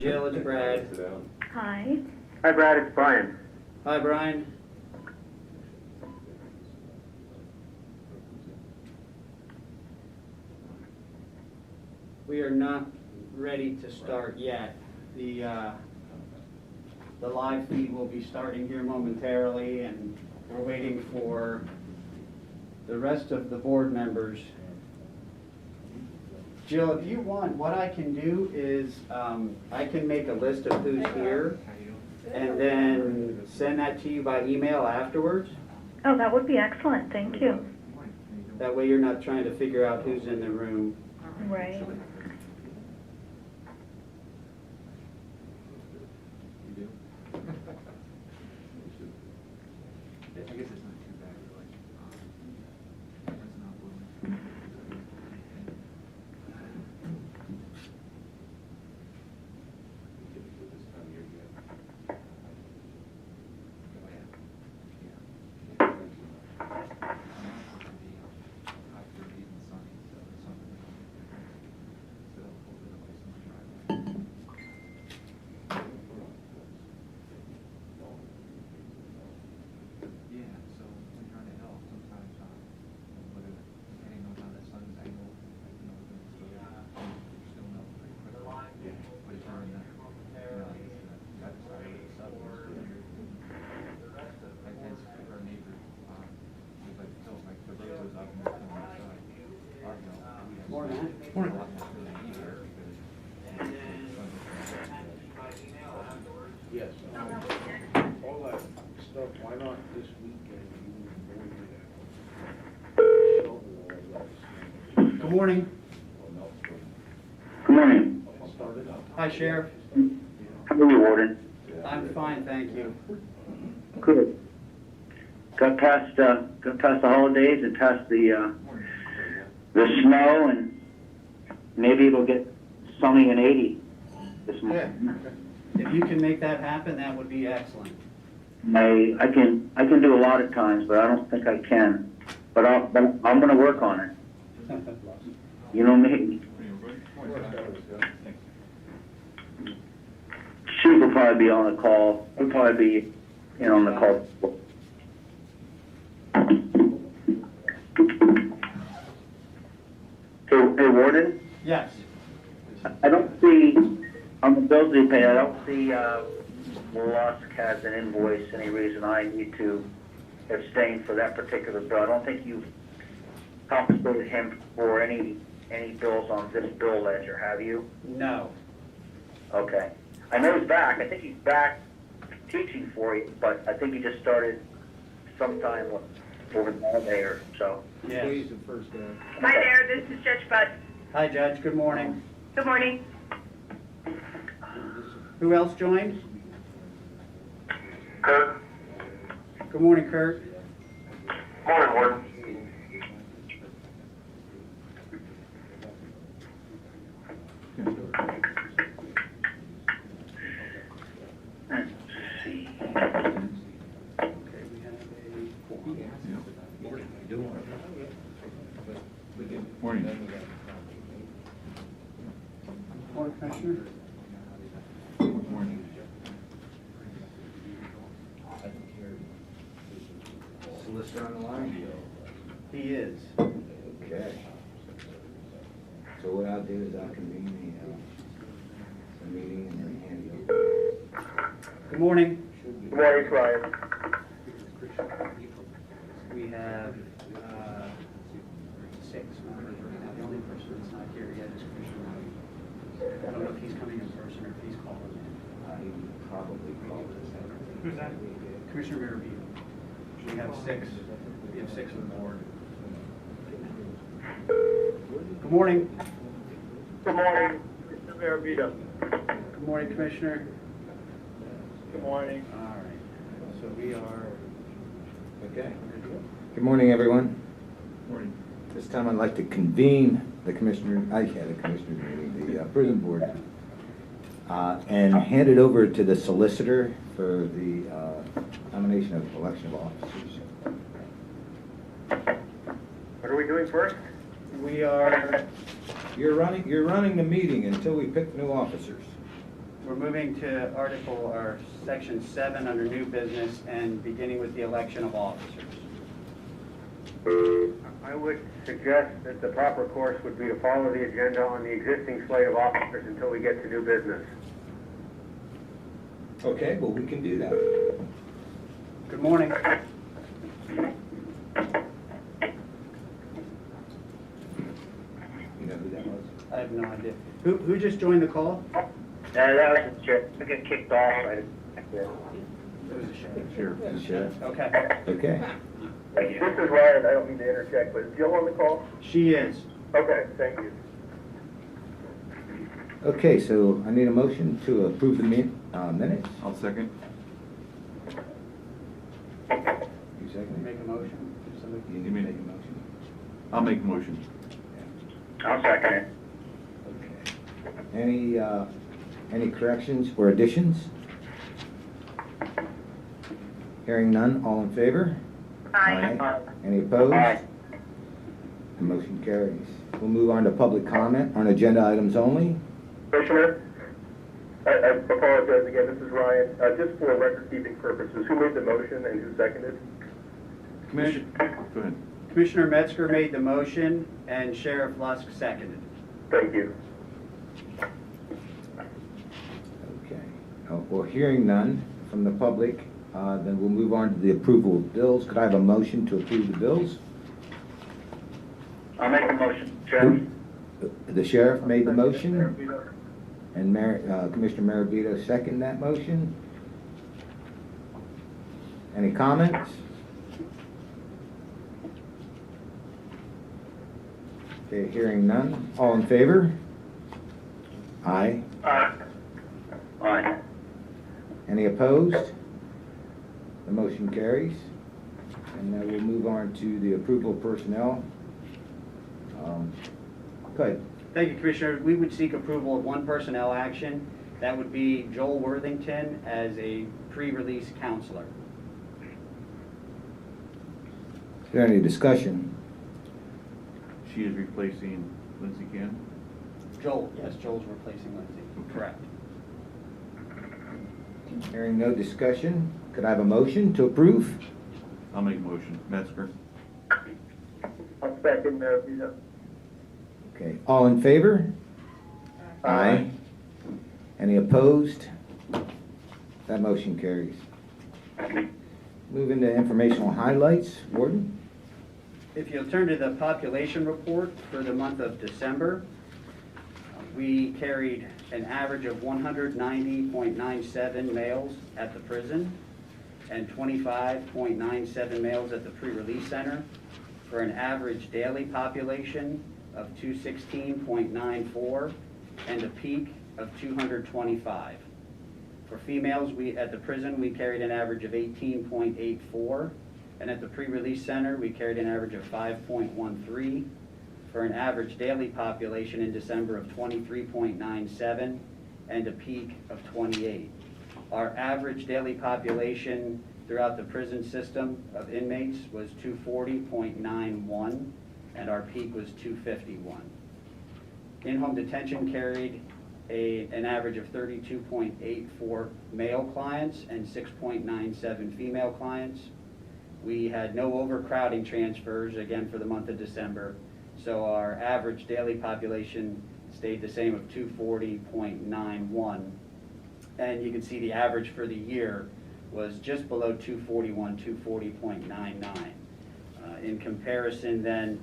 Jill, it's Brad. Hi. Hi, Brad. It's Brian. Hi, Brian. We are not ready to start yet. The live feed will be starting here momentarily, and we're waiting for the rest of the board members. Jill, if you want, what I can do is I can make a list of who's here and then send that to you by email afterwards. Oh, that would be excellent. Thank you. That way you're not trying to figure out who's in the room. Right. I guess it's not too bad, really. It's not blooming. Yeah, so when trying to help, sometimes, whether, depending on how the sun's angled, still melt pretty quickly. But if you're in the, that side of the sun, like that's our neighbor, it's like, feels like the road goes up and it's on the side. Our hill, we have. Morning. Morning. A lot more really easier because. Yes. All that stuff, why not this weekend? Good morning. Good morning. Hi, Sheriff. How are you, Warden? I'm fine, thank you. Good. Got past the holidays and past the snow, and maybe it'll get sunny and 80 this morning. If you can make that happen, that would be excellent. I can do a lot of times, but I don't think I can. But I'm going to work on it. You know me. Chief will probably be on the call. He'll probably be on the call. Hey, Warden? Yes. I don't see, on the bills we pay, I don't see Lusk has an invoice, any reason I need to abstain for that particular bill. I don't think you've compensated him for any bills on this bill ledger, have you? No. Okay. I know he's back. I think he's back teaching for you, but I think he just started sometime over the holiday or so. Yes. Hi there, this is Judge Budd. Hi, Judge. Good morning. Good morning. Who else joined? Kurt? Good morning, Kurt. Morning, Warden. Let's see. Okay, we have Morning. a Morning, Commissioner. Morning. Solicitor on the line? He is. Okay. So what I'll do is I'll convene the meeting and then hand it over. Good morning. Good morning, Ryan. We have 6 members right now. The only person that's not here yet is Commissioner White. I don't know if he's coming in person or if he's calling in. He probably called us. Who's that? Commissioner Maravito. We have 6. We have 6 on the board. Good morning. Good morning, Mr. Maravito. Good morning, Commissioner. Good morning. All right. So we are. Okay. Good morning, everyone. Morning. This time I'd like to convene the commissioner, the commissioner's meeting, the prison board, and hand it over to the solicitor for the nomination of election of officers. What are we doing first? We are. You're running the meeting until we pick new officers. We're moving to article, or section 7 under new business and beginning with the election of officers. I would suggest that the proper course would be to follow the agenda on the existing slate of officers until we get to new business. Okay, well, we can do that. Good morning. You know who that was? I have no idea. Who just joined the call? That was the chair. I got kicked off. It was a sheriff. Sure. The sheriff? Okay. Okay. This is Ryan, I don't mean to interject, but is Jill on the call? She is. Okay, thank you. Okay, so I need a motion to approve the minutes. I'll second. You second Make it? a motion. If somebody- You need to make a motion. I'll make a motion. I'll second it. Okay. Any corrections or additions? Hearing none, all in favor? Aye. Any opposed? Aye. The motion carries. We'll move on to public comment on agenda items only. Commissioner, I apologize again, this is Ryan. Just for record-keeping purposes, who made the motion and who seconded? Commissioner, go ahead. Commissioner Metzger made the motion and Sheriff Lusk seconded. Thank you. Okay. Well, hearing none from the public, then we'll move on to the approval of bills. Could I have a motion to approve the bills? I'll make a motion, Chair. The sheriff made the motion, and Commissioner Maravito seconded that motion. Any comments? Okay, hearing none. All in favor? Aye. Aye. Any opposed? The motion carries. And now we'll move on to the approval of personnel. Go ahead. Thank you, Commissioner. We would seek approval of one personnel action. That would be Joel Worthington as a pre-release counselor. Is there any discussion? She is replacing Lindsay Cannon. Joel, yes, Joel's replacing Lindsay. Correct. Hearing no discussion, could I have a motion to approve? I'll make a motion. Metzger. I'll second Maravito. Okay, all in favor? Aye. Any opposed? That motion carries. Moving to informational highlights, Warden? If you'll turn to the population report for the month of December, we carried an average of 190.97 males at the prison and 25.97 males at the pre-release center for an average daily population of 216.94 and a peak of 225. For females, at the prison, we carried an average of 18.84, and at the pre-release center, we carried an average of 5.13, for an average daily population in December of 23.97 and a peak of 28. Our average daily population throughout the prison system of inmates was 240.91, and our peak was 251. In-home detention carried an average of 32.84 male clients and 6.97 female clients. We had no overcrowding transfers, again, for the month of December, so our average daily population stayed the same of 240.91. And you can see the average for the year was just below 241, 240.99. In comparison then,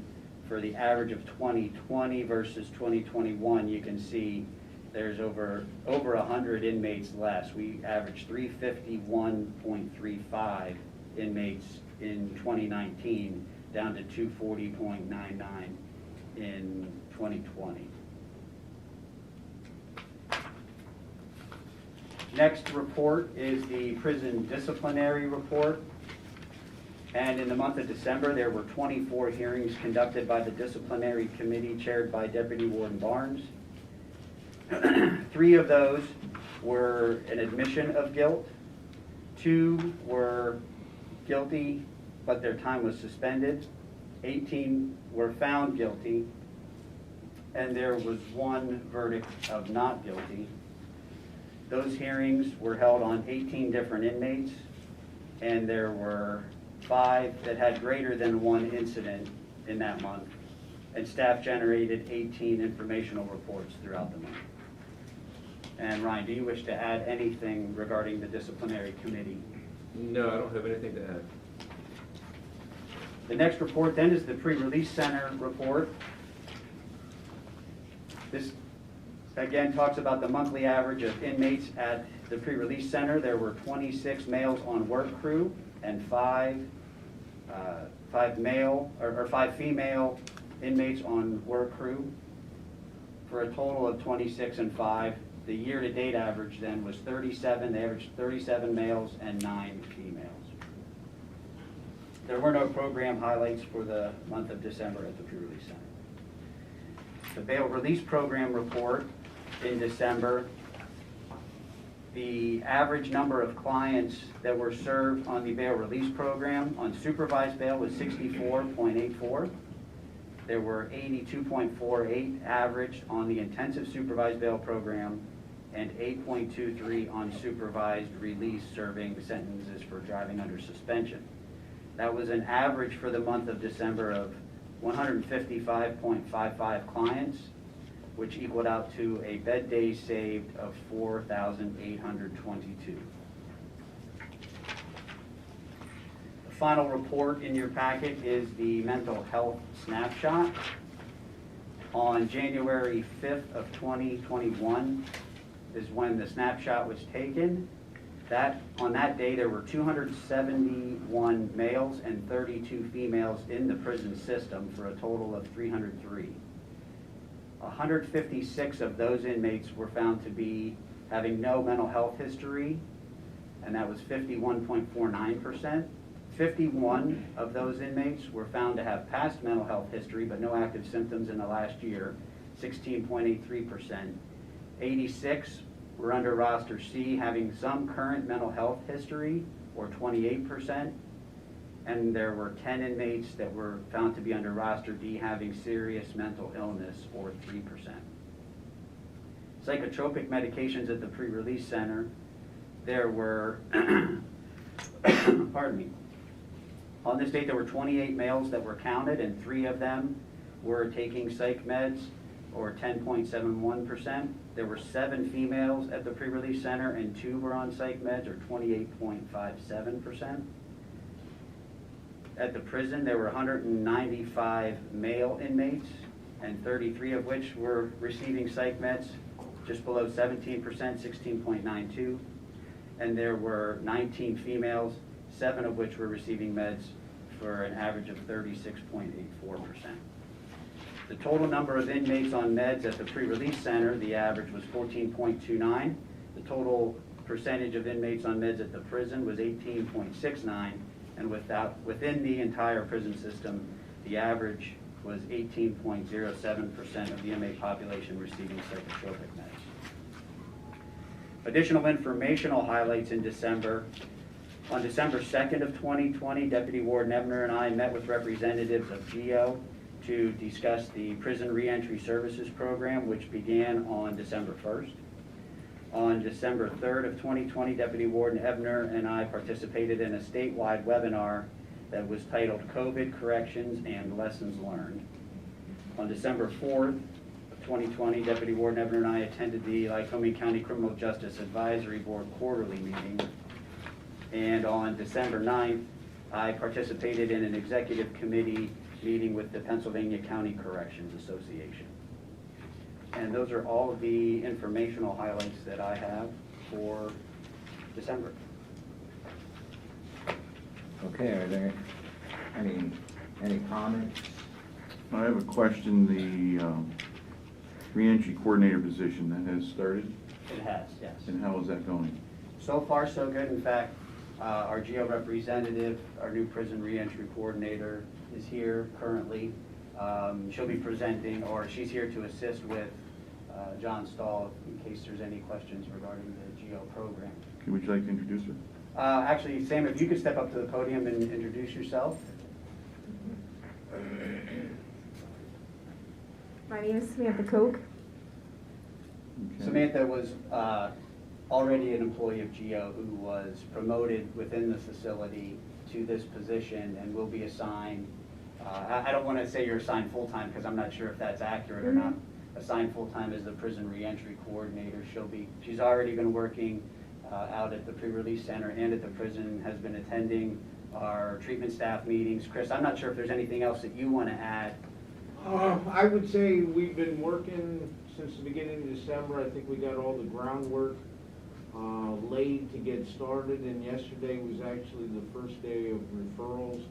for the average of 2020 versus 2021, you can see there's over 100 inmates less. We averaged 351.35 inmates in 2019, down to 240.99 in 2020. Next report is the prison disciplinary report. And in the month of December, there were 24 hearings conducted by the disciplinary committee chaired by Deputy Warden Barnes. 3 of those were an admission of guilt. 2 were guilty, but their time was suspended. 18 were found guilty, and there was 1 verdict of not guilty. Those hearings were held on 18 different inmates, and there were 5 that had greater than 1 incident in that month, and staff generated 18 informational reports throughout the month. And Ryan, do you wish to add anything regarding the disciplinary committee? No, I don't have anything to add. The next report then is the pre-release center report. This again talks about the monthly average of inmates at the pre-release center. There were 26 males on work crew and 5 female inmates on work crew, for a total of 26 and 5. The year-to-date average then was 37. They averaged 37 males and 9 females. There were no program highlights for the month of December at the pre-release center. The bail release program report in December, the average number of clients that were served on the bail release program on supervised bail was 64.84. There were 82.48 averaged on the intensive supervised bail program and 8.23 on supervised release serving sentences for driving under suspension. That was an average for the month of December of 155.55 clients, which equaled out to a bed days saved of 4,822. The final report in your packet is the mental health snapshot. On January 5th of 2021 is when the snapshot was taken. On that day, there were 271 males and 32 females in the prison system for a total of 303. 156 of those inmates were found to be having no mental health history, and that was 51.49%. 51 of those inmates were found to have past mental health history but no active symptoms in the last year, 16.83%. 86 were under roster C, having some current mental health history, or 28%, and there were 10 inmates that were found to be under roster D, having serious mental illness, or 3%. Psychotropic medications at the pre-release center, there were, pardon me, on this date there were 28 males that were counted, and 3 of them were taking psych meds, or 10.71%. There were 7 females at the pre-release center, and 2 were on psych meds, or 28.57%. At the prison, there were 195 male inmates, and 33 of which were receiving psych meds, just below 17%, 16.92. And there were 19 females, 7 of which were receiving meds, for an average of 36.84%. The total number of inmates on meds at the pre-release center, the average was 14.29. The total percentage of inmates on meds at the prison was 18.69. And within the entire prison system, the average was 18.07% of the inmate population receiving psychotropic meds. Additional informational highlights in December. On December 2nd of 2020, Deputy Warden Ebner and I met with representatives of GEO to discuss the Prison Reentry Services Program, which began on December 1st. On December 3rd of 2020, Deputy Warden Ebner and I participated in a statewide webinar that was titled COVID Corrections and Lessons Learned. On December 4th of 2020, Deputy Warden Ebner and I attended the Lycoming County Criminal Justice Advisory Board quarterly meeting. And on December 9th, I participated in an executive committee meeting with the Pennsylvania County Corrections Association. And those are all of the informational highlights that I have for December. Okay, are there any comments? I have a question. The reentry coordinator position, that has started? It has, yes. And how is that going? So far, so good. In fact, our GEO representative, our new prison reentry coordinator, is here currently. She'll be presenting, or she's here to assist with John Stahl in case there's any questions regarding the GEO program. Okay, would you like to introduce her? Actually, Sam, if you could step up to the podium and introduce yourself. My name is Samantha Koch. Okay. Samantha was already an employee of GEO who was promoted within the facility to this position and will be assigned, I don't want to say you're assigned full-time because I'm not sure if that's accurate or not, assigned full-time as the prison reentry coordinator. She's already been working out at the pre-release center and at the prison, has been attending our treatment staff meetings. Chris, I'm not sure if there's anything else that you want to add. I would say we've been working since the beginning of December. I think we got all the groundwork laid to get started, and yesterday was actually the first day of referrals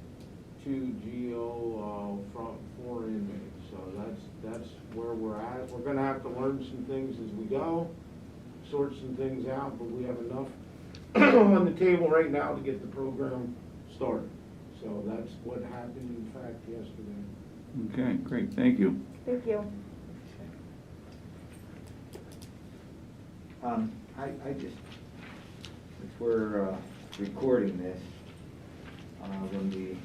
to GEO for inmates. So that's where we're at. We're going to have to learn some things as we go, sort some things out, but we have enough on the table right now to get the program started. So that's what happened, in fact, yesterday. Okay, great, thank you. Thank you. I just, since we're recording this, when we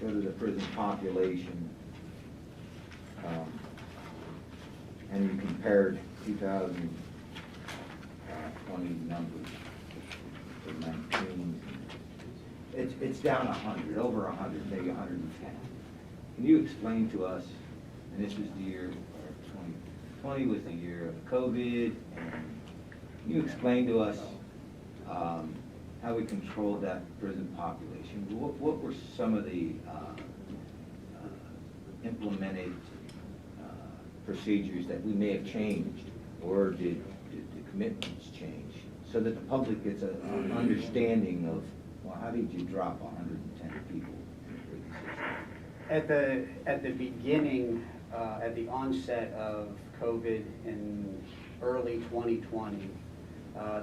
go to the prison population, and you compared 2020 numbers to 19, it's down 100, over 100, maybe 110. Can you explain to us, and this was the year, 2020 was the year of COVID, and can you explain to us how we controlled that prison population? What were some of the implemented procedures that we may have changed, or did the commitments change, so that the public gets an understanding of, well, how did you drop 110 people in the prison system? At the beginning, at the onset of COVID in early 2020,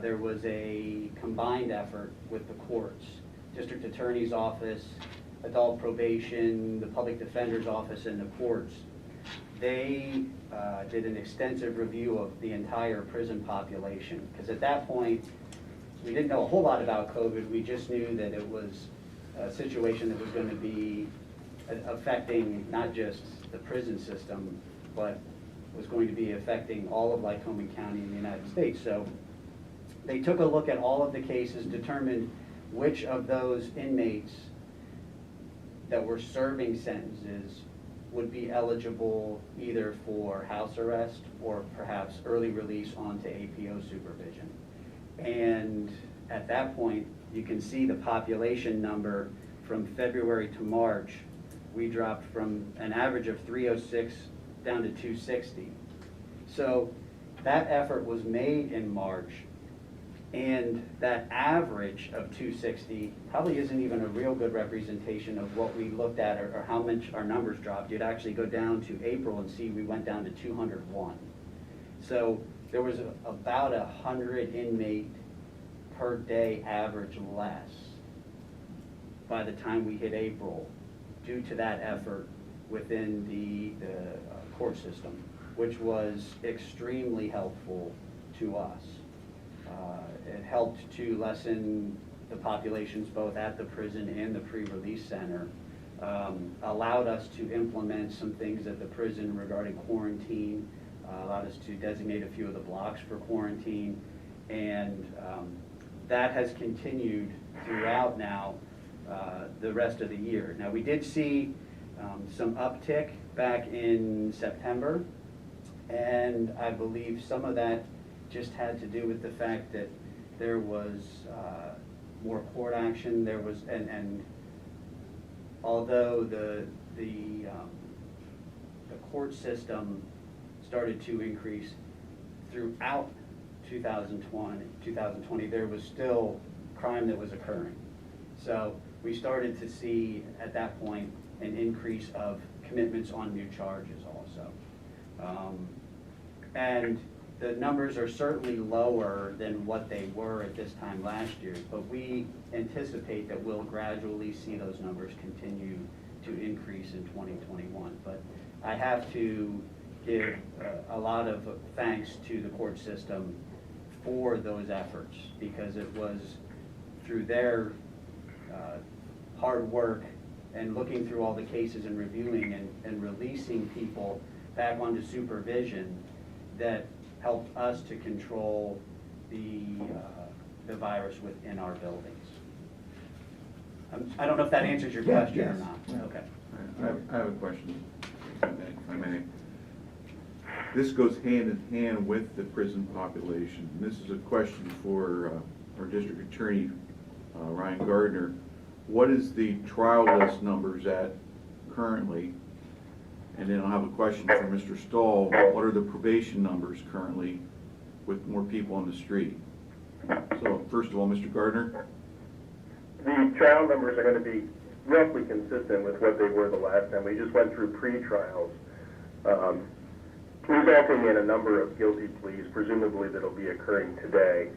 there was a combined effort with the courts, District Attorney's Office, Adult Probation, the Public Defender's Office, and the courts. They did an extensive review of the entire prison population, because at that point, we didn't know a whole lot about COVID. We just knew that it was a situation that was going to be affecting not just the prison system, but was going to be affecting all of Lycoming County in the United States. So they took a look at all of the cases, determined which of those inmates that were serving sentences would be eligible either for house arrest or perhaps early release onto APO supervision. And at that point, you can see the population number from February to March. We dropped from an average of 306 down to 260. So that effort was made in March, and that average of 260 probably isn't even a real good representation of what we looked at or how much our numbers dropped. You'd actually go down to April and see we went down to 201. So there was about 100 inmate per day average less by the time we hit April, due to that effort within the court system, which was extremely helpful to us. It helped to lessen the populations both at the prison and the pre-release center, allowed us to implement some things at the prison regarding quarantine, allowed us to designate a few of the blocks for quarantine, and that has continued throughout now the rest of the year. Now, we did see some uptick back in September, and I believe some of that just had to do with the fact that there was more court action. There was, and although the court system started to increase throughout 2020, there was still crime that was occurring. So we started to see at that point an increase of commitments on new charges also. And the numbers are certainly lower than what they were at this time last year, but we anticipate that we'll gradually see those numbers continue to increase in 2021. But I have to give a lot of thanks to the court system for those efforts, because it was through their hard work and looking through all the cases and reviewing and releasing people back onto supervision that helped us to control the virus within our buildings. I don't know if that answers your Yeah, question or yes. not. Yeah. Okay. I have a question, if I may. This goes hand in hand with the prison population. This is a question for our district attorney, Ryan Gardner. What is the trial list numbers at currently? And then I'll have a question for Mr. Stahl. What are the probation numbers currently with more people on the street? So first of all, Mr. Gardner? The trial numbers are going to be roughly consistent with what they were the last time. We just went through pre-trials, resulting in a number of guilty pleas, presumably that'll be occurring today.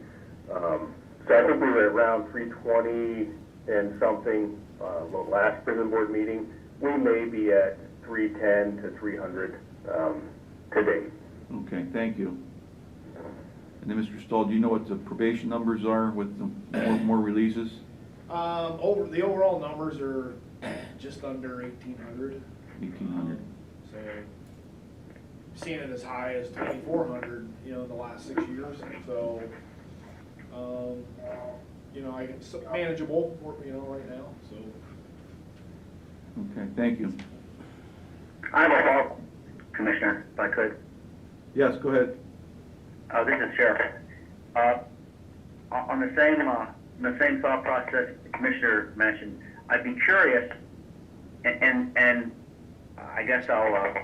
So I think we were around 320 and something the last prison board meeting. We may be at 310 to 300 today. Okay, thank you. And then Mr. Stahl, do you know what the probation numbers are with the more releases? The overall numbers are just under 1,800. 1,800. So seen it as high as 2,400, in the last 6 years. So, it's manageable, right now. So. Okay, thank you. I have a follow-up, Commissioner, if I could. Yes, go ahead. This is Sheriff. On the same thought process the Commissioner mentioned, I'd be curious, and I guess I'll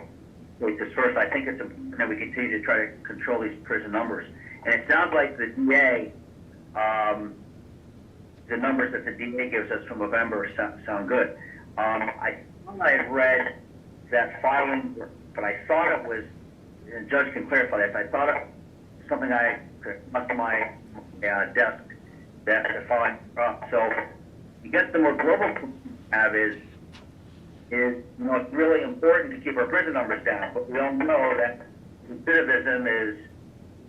wait this first. I think it's important that we continue to try to control these prison numbers. And it sounds like the DA, the numbers that the DA gives us from November sound good. I thought I had read that filing, but I thought it was, and the judge can clarify this, I thought it was something I could up to my desk that the filing. So I guess the more global we have is it's really important to keep our prison numbers down, but we all know that recidivism is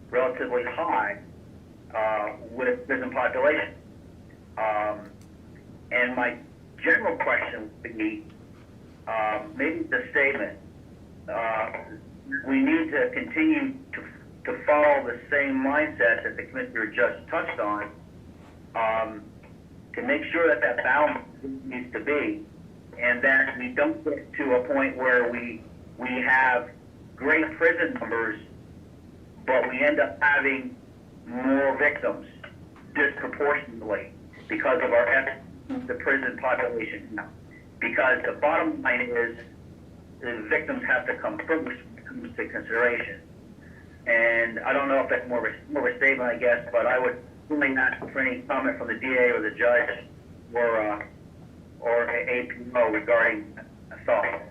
relatively high with prison population. And my general question would be, maybe the statement, we need to continue to follow the same mindset that the Commissioner just touched on, to make sure that balance needs to be, and that we don't get to a point where we have great prison numbers, but we end up having more victims disproportionately because of the prison population now. Because the bottom line is the victims have to come first when it comes to consideration. And I don't know if that's more of a statement, I guess, but I would really ask for any comment from the DA or the judge or APO regarding thoughts.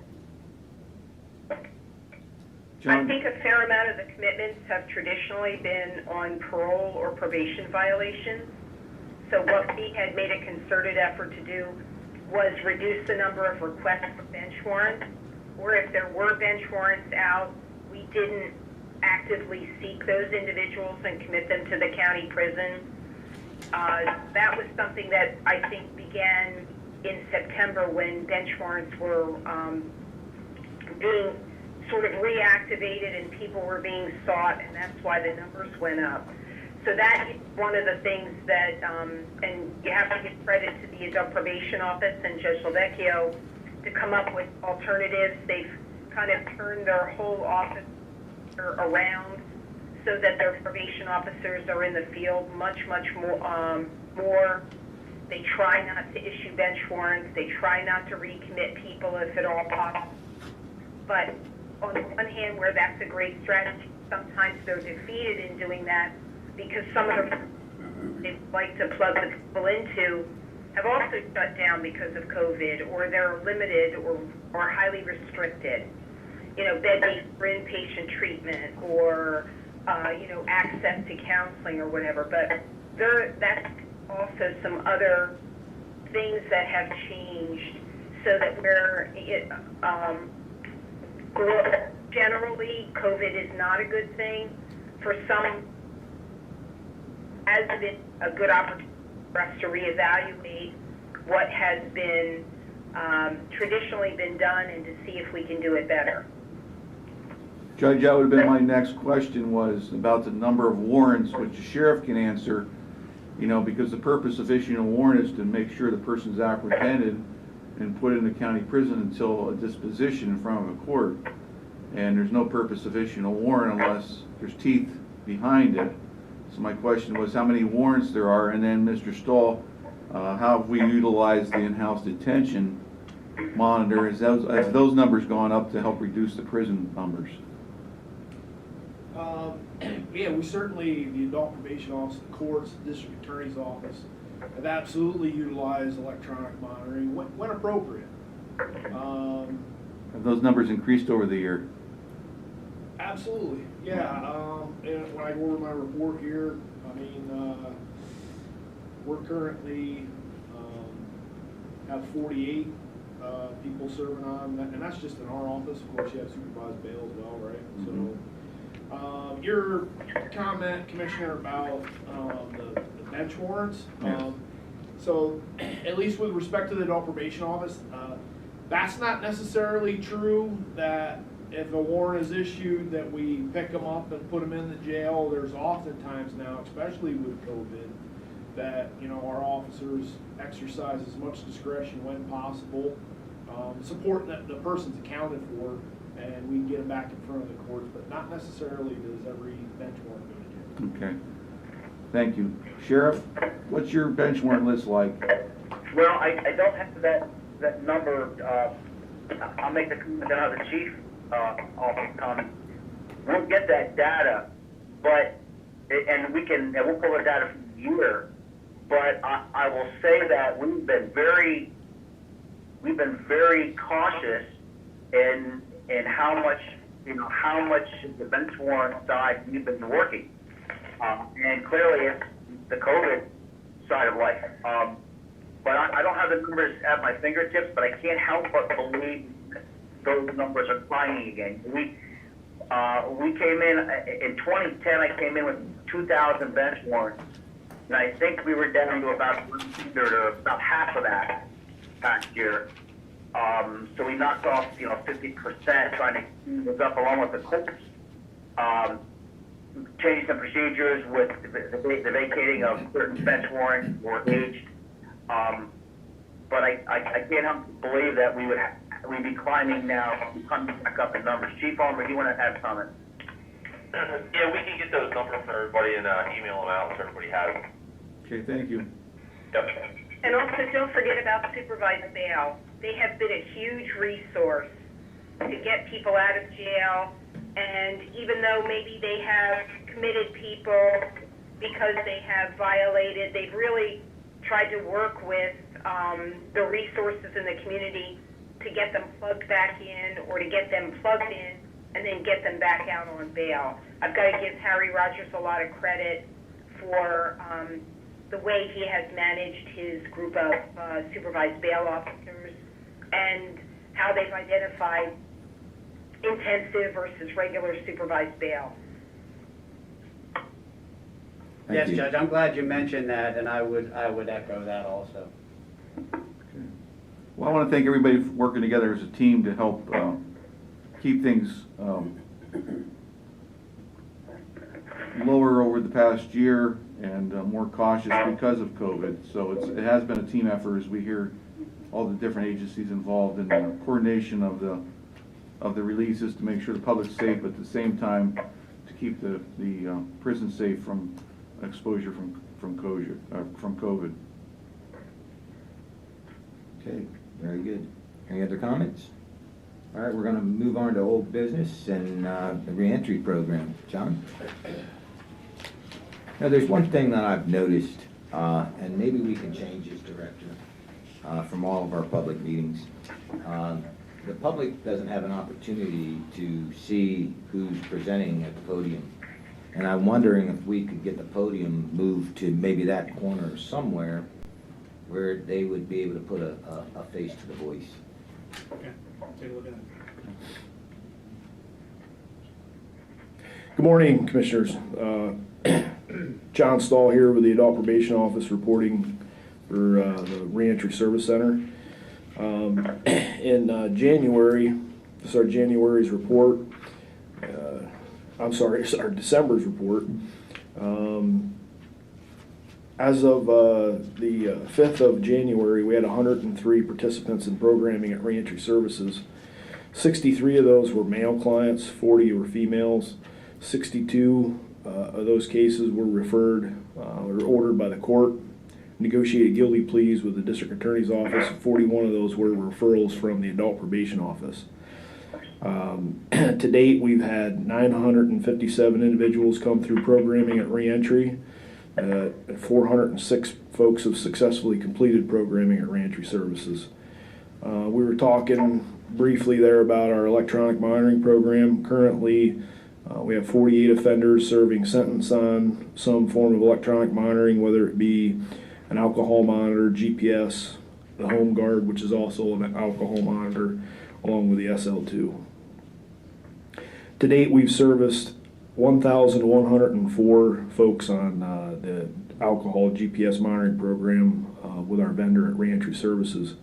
I think a fair amount of the commitments have traditionally been on parole or probation violations. So what we had made a concerted effort to do was reduce the number of requests for bench warrants, or if there were bench warrants out, we didn't actively seek those individuals and commit them to the county prison. That was something that I think began in September when bench warrants were being sort of reactivated and people were being sought, and that's why the numbers went up. So that is one of the things that, and you have to give credit to the Adult Probation Office and Judge Lavecchio to come up with alternatives. They've kind of turned their whole office around so that their probation officers are in the field much more. They try not to issue bench warrants. They try not to recommit people if at all possible. But on the one hand, where that's a great strategy, sometimes they're defeated in doing that because some of the they like to plug the people into have also shut down because of COVID, or they're limited or highly restricted. Bed needs for inpatient treatment or, access to counseling or whatever. But that's also some other things that have changed so that generally COVID is not a good thing. For some, has been a good opportunity for us to reevaluate what has been traditionally been done and to see if we can do it better. Judge, that would have been my next question, was about the number of warrants, which the sheriff can answer, you know, because the purpose of issuing a warrant is to make sure the person's apprehended and put in the county prison until a disposition in front of a court. And there's no purpose of issuing a warrant unless there's teeth behind it. So my question was how many warrants there are, and then Mr. Stahl, how have we utilized the in-house detention monitor? Has those numbers gone up to help reduce the prison numbers? Yeah, we certainly, the adult probation office, the courts, the district attorney's office, have absolutely utilized electronic monitoring when appropriate. Have those numbers increased over the year? Absolutely, yeah. And when I go over my report here, I mean, we're currently have 48 people serving on, and that's just in our office. Of course, you have supervised bail as well, right? Mm-hmm. So. Your comment, Commissioner, about the bench warrants. Yes. So, at least with respect to the adult probation office, that's not necessarily true that if a warrant is issued that we pick them up and put them in the jail. There's oftentimes now, especially with COVID, that, you know, our officers exercise as much discretion when possible, supporting that the person's accounted for, and we can get them back in front of the courts, but not necessarily does every bench warrant go to jail. Okay. Thank you. Sheriff, what's your bench warrant list like? Well, I don't have that number. I'll make the comment, then have the chief office comment. We'll get that data, but, and we'll pull the data from the year, but I will say that we've been very cautious in how much the bench warrant side we've been working. And clearly it's the COVID side of life. But I don't have the numbers at my fingertips, but I can't help but believe those numbers are climbing again. We came in 2010, I came in with 2,000 bench warrants. And I think we were down to about half of that last year. So we knocked off, 50%, trying to keep us up along with the courts. Changed some procedures with the vacating of certain bench warrants were aged. But I can't help but believe that we'd be climbing now, coming back up in numbers. Chief Ulmer, do you want to add a comment? Yeah, we can get those numbers for everybody and email them out so everybody has them. Okay, thank you. Yep. And also, don't forget about supervised bail. They have been a huge resource to get people out of jail, and even though maybe they have committed people because they have violated, they've really tried to work with the resources in the community to get them plugged back in or to get them plugged in and then get them back out on bail. I've got to give Harry Rogers a lot of credit for the way he has managed his group of supervised bail officers and how they've identified intensive versus regular supervised bail. Yes, you. Judge, I'm glad you mentioned that, and I would echo that also. Okay. Well, I want to thank everybody for working together as a team to help keep things lower over the past year and more cautious because of COVID. So it has been a team effort as we hear all the different agencies involved in the coordination of the releases to make sure the public's safe, but at the same time to keep the prison safe from exposure from COVID. Okay, very good. Any other comments? All right, we're going to move on to old business and the reentry program. John? Now, there's one thing that I've noticed, and maybe we can change this, Director, from all of our public meetings. The public doesn't have an opportunity to see who's presenting at the podium. And I'm wondering if we could get the podium moved to maybe that corner somewhere where they would be able to put a face to the voice. Okay, take a look at it. Good morning, Commissioners. John Stahl here with the Adult Probation Office reporting for the Reentry Service Center. In January, this is our January's report. I'm sorry, our December's report. As of the 5th of January, we had 103 participants in programming at Reentry Services. 63 of those were male clients, 40 were females. 62 of those cases were referred or ordered by the court. Negotiated guilty pleas with the district attorney's office. 41 of those were referrals from the adult probation office. To date, we've had 957 individuals come through programming at Reentry. 406 folks have successfully completed programming at Reentry Services. We were talking briefly there about our electronic monitoring program. Currently, we have 48 offenders serving sentence on some form of electronic monitoring, whether it be an alcohol monitor, GPS, the home guard, which is also an alcohol monitor, along with the SL2. To date, we've serviced 1,104 folks on the alcohol GPS monitoring program with our vendor at Reentry Services,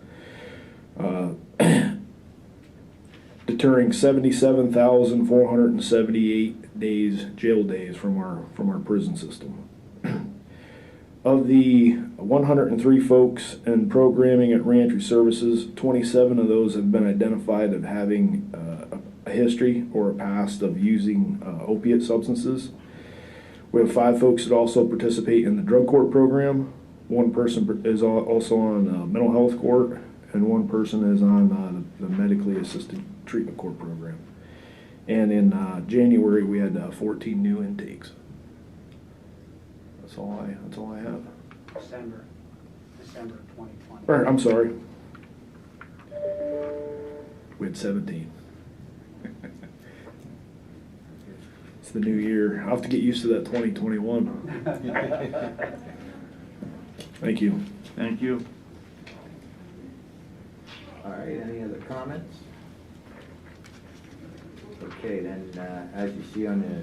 deterring 77,478 jail days from our prison system. Of the 103 folks in programming at Reentry Services, 27 of those have been identified as having a history or a past of using opiate substances. We have 5 folks that also participate in the drug court program. 1 person is also on mental health court, and 1 person is on the medically assisted treatment court program. And in January, we had 14 new intakes. That's all I have. December 2020. Or, I'm sorry. We had 17. It's the new year. I'll have to get used to that 2021. Thank you. Thank you. All right, any other comments? Okay, then, as you see on the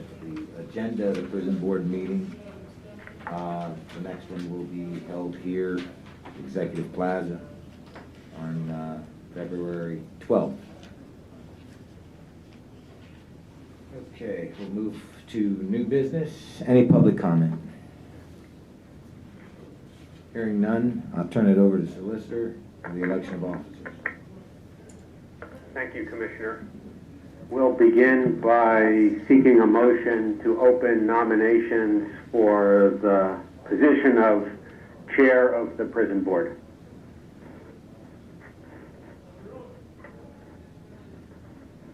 agenda of the prison board meeting, the next one will be held here, Executive Plaza, on February 12th. Okay, we'll move to new business. Any public comment? Hearing none, I'll turn it over to the solicitor for the election of officers. Thank you, Commissioner. We'll begin by seeking a motion to open nominations for the position of Chair of the Prison Board.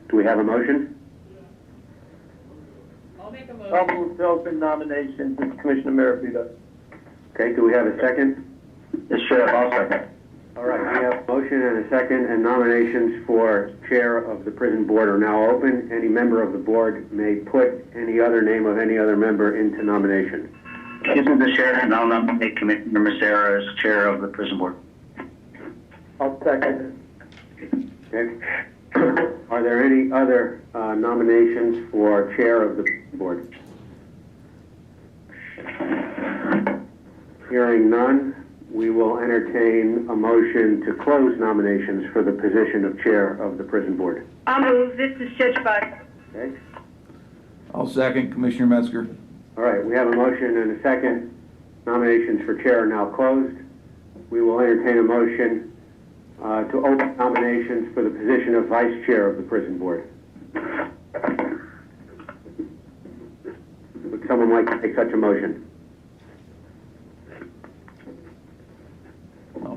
Do we have a motion? I'll make a motion. I'll move to open nominations with Commissioner Maravito. Okay, do we have a second? Yes, Sheriff, I'll second. All right, we have a motion and a second, and nominations for Chair of the Prison Board are now open. Any member of the board may put any other name of any other member into nomination. This is the Sheriff, and I'll nominate Commissioner Macera as Chair of the Prison Board. I'll second it. Okay. Are there any other nominations for Chair of the Board? Hearing none, we will entertain a motion to close nominations for the position of Chair of the Prison Board. I'll move. This is Judge Buck. Okay. I'll second, Commissioner Metzger. All right, we have a motion and a second. Nominations for Chair are now closed. We will entertain a motion to open nominations for the position of Vice Chair of the Prison Board. Would someone like to make such a motion?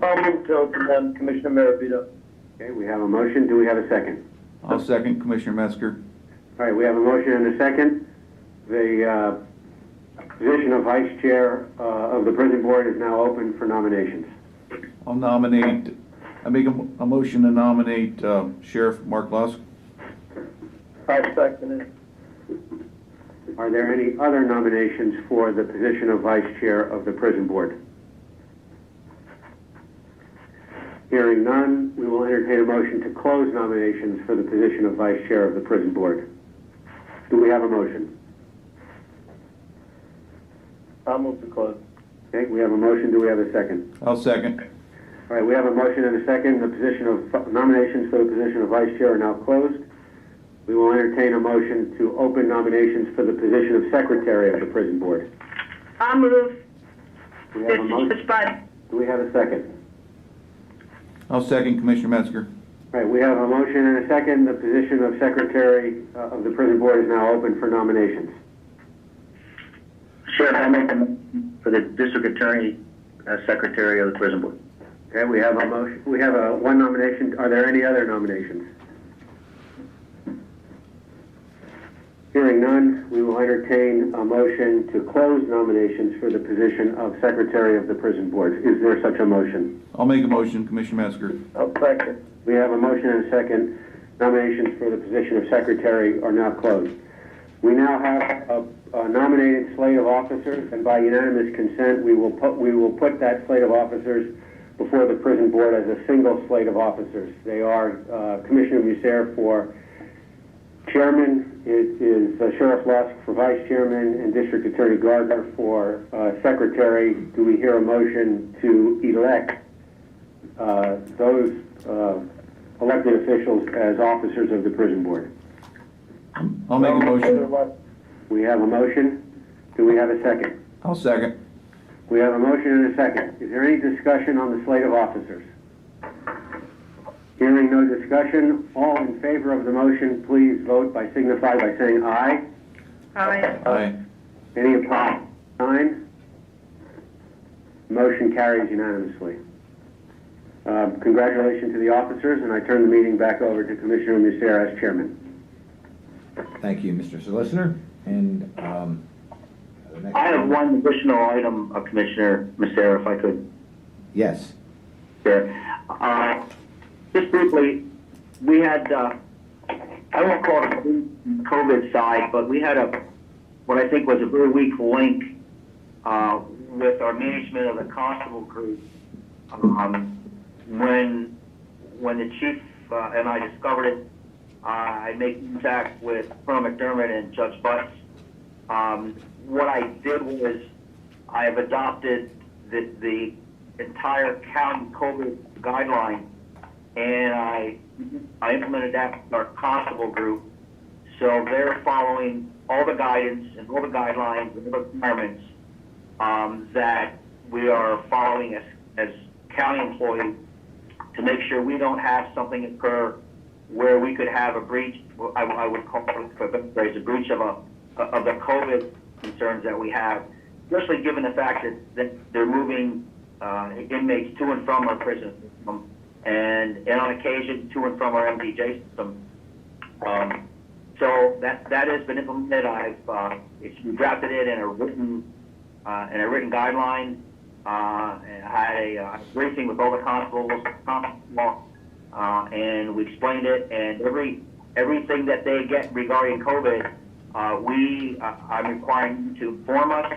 I'll move to open them, Commissioner Maravito. Okay, we have a motion. Do we have a second? I'll second, Commissioner Metzger. All right, we have a motion and a second. The position of Vice Chair of the Prison Board is now open for nominations. I make a motion to nominate Sheriff Mark Lusk. I second it. Are there any other nominations for the position of Vice Chair of the Prison Board? Hearing none, we will entertain a motion to close nominations for the position of Vice Chair of the Prison Board. Do we have a motion? I'll move to close. Okay, we have a motion. Do we have a second? I'll second. All right, we have a motion and a second. The position of nominations for the position of Vice Chair are now closed. we will entertain a motion to open nominations for the position of Secretary of the Prison Board. I'll move. Do we This have a is motion? Spud. Do we have a second? I'll second Commissioner Metzger. All right, we have a motion and a second. The position of Secretary of the Prison Board is now open for nominations. Sheriff, I make a motion for the District Attorney as Secretary of the Prison Board. Okay, we have a motion, we have one nomination. Are there any other nominations? Hearing none, we will entertain a motion to close nominations for the position of Secretary of the Prison Board. Is there such a motion? I'll make a motion, Commissioner Metzger. I'll second. We have a motion and a second. Nominations for the position of Secretary are now closed. We now have a nominated slate of officers, and by unanimous consent, we will put that slate of officers before the Prison Board as a single slate of officers. They are Commissioner Musser for Chairman, it is Sheriff Lusk for Vice Chairman, and District Attorney Gardner for Secretary. Do we hear a motion to elect those elected officials as officers of the Prison Board? I'll make a motion. We have a motion. Do we have a second? I'll second. We have a motion and a second. Is there any discussion on the slate of officers? Hearing no discussion, all in favor of the motion, please vote by signify by saying aye. Aye. Aye. Any opposed? Sign. Motion carries unanimously. Congratulations to the officers, and I turn the meeting back over to Commissioner Musser as chairman. Thank you, Mr. Solicitor. And the next I have one additional item, Commissioner Musser, if I could. Yes. Sure. Just briefly, we had, I won't call it the COVID side, but we had what I think was a very weak link with our management of the constable group. When the chief and I discovered it, I made contact with Colonel McDermott and Judge Butts. What I did was I have adopted the entire county COVID guideline, and I implemented that with our constable group. So they're following all the guidance and all the guidelines and the requirements that we are following as county employees to make sure we don't have something occur where we could have a breach. I would call it, for a phrase, a breach of the COVID concerns that we have, especially given the fact that they're moving inmates to and from our prison system, and on occasion to and from our MDJ system. So that has been implemented. We drafted it in a written guideline. And I had a briefing with all the constables, and we explained it. And everything that they get regarding COVID, I'm requiring them to inform us.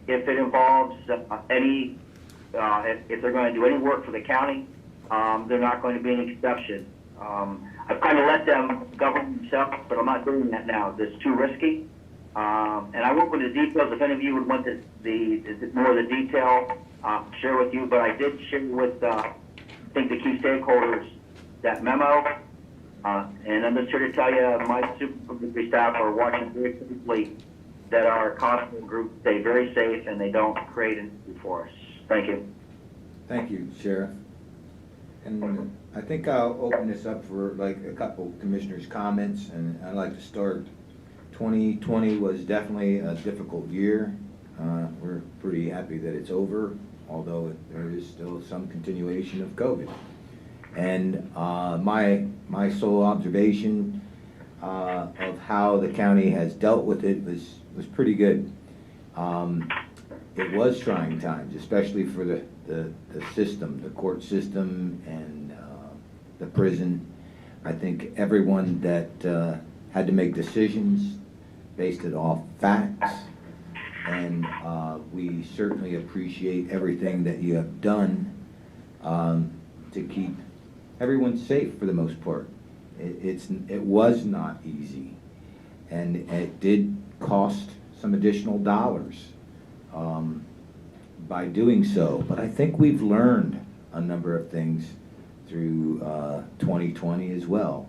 If it involves if they're going to do any work for the county, they're not going to be an exception. I've kind of let them govern themselves, but I'm not doing that now. It's too risky. And I won't go into the details. If any of you would want more of the detail, share with you. But I did share with, I think, the key stakeholders that memo. And I'm just here to tell you, my supervisory staff are watching very closely that our constable group stay very safe and they don't create an issue for us. Thank you. Thank you, Sheriff. And I think I'll open this up for like a couple commissioners' comments, and I'd like to start. 2020 was definitely a difficult year. We're pretty happy that it's over, although there is still some continuation of COVID. And my sole observation of how the county has dealt with it was pretty good. It was trying times, especially for the system, the court system, and the prison. I think everyone that had to make decisions based it off facts, and we certainly appreciate everything that you have done to keep everyone safe for the most part. It was not easy, and it did cost some additional dollars by doing so, but I think we've learned a number of things through 2020 as well.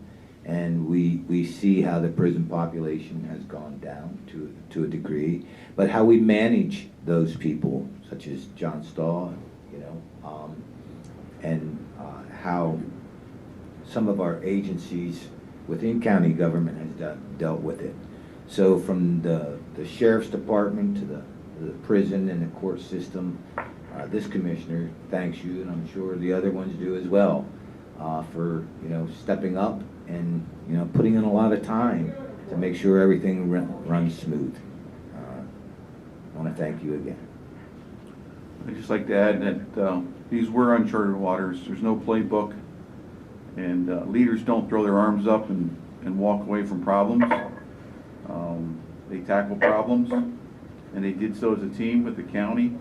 and we see how the prison population has gone down to a degree, but how we manage those people, such as John Stahl, and how some of our agencies within county government has dealt with it. So from the sheriff's department to the prison and the court system, this commissioner thanks you, and I'm sure the other ones do as well, for stepping up and putting in a lot of time to make sure everything runs smooth. I want to thank you again. I'd just like to add that these were uncharted waters. There's no playbook, and leaders don't throw their arms up and walk away from problems. They tackle problems, and they did so as a team with the county,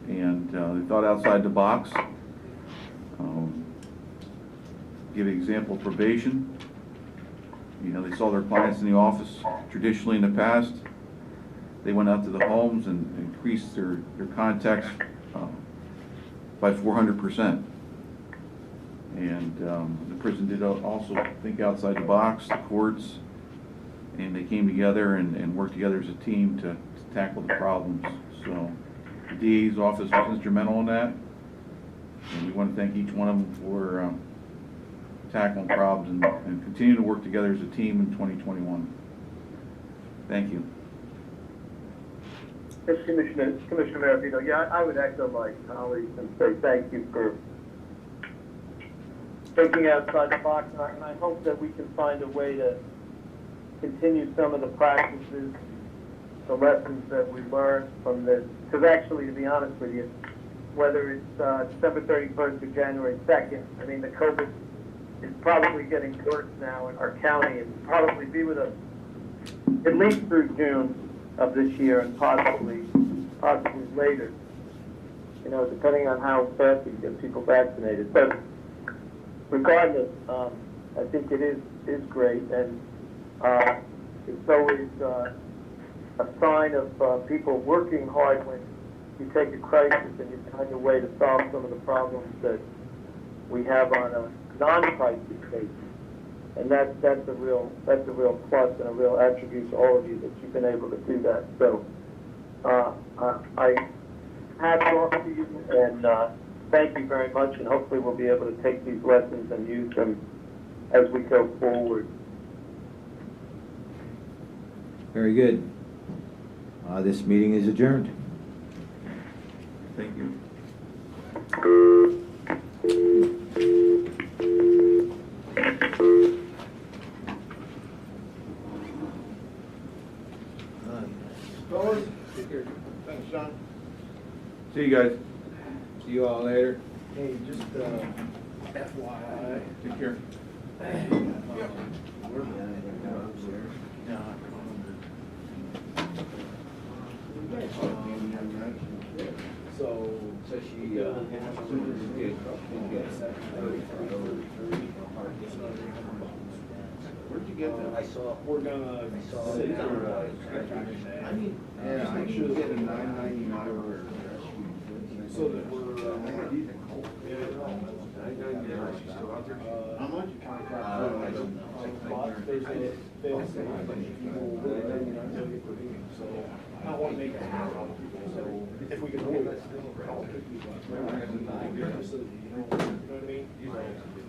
and they thought outside the box. Give an example, probation. They saw their clients in the office traditionally in the past. They went out to the homes and increased their contacts by 400%. And the prison did also think outside the box, the courts, and they came together and worked together as a team to tackle the problems. So the DA's office was instrumental in that, and we want to thank each one of them for tackling problems and continue to work together as a team in 2021. Thank you. Commissioner Maravito, yeah, I would echo my colleagues and say thank you for thinking outside the box, and I hope that we can find a way to continue some of the practices, the lessons that we learned from this. Because actually, to be honest with you, whether it's December 31st or January 2nd, I mean, the COVID is probably getting worse now in our county and probably be with us at least through June of this year and possibly later, depending on how fast we get people vaccinated. But regardless, I think it is great, and it's always a sign of people working hard when you take a crisis and you find a way to solve some of the problems that we have on a non-crisis basis. And that's a real plus and a real attribute to all of you that you've been able to do that. So I hats off to you, and thank you very much, and hopefully we'll be able to take these lessons and use them as we go forward. Very good. This meeting is adjourned. Thank you. Fellas, thanks, John. See you guys. See you all later. Hey, just FYI. Take care. So she, Where'd you get that? I saw. we're gonna sit down. I mean, just make sure they get a $9.99 or. So that we're, How much? Thursday, people really don't get per meeting, so I don't wanna make it hard on people, so if we can hold it. You know what I mean?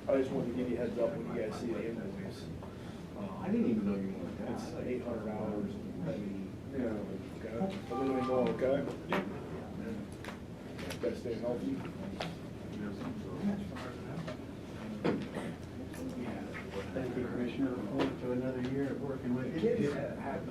I just wanted to give you a heads up when you guys see the invoice. I didn't even know you wanted that. It's $800. Yeah. Okay, everything going okay? Gotta stay healthy. Thank you, Commissioner. Look forward to another year of working with you. Have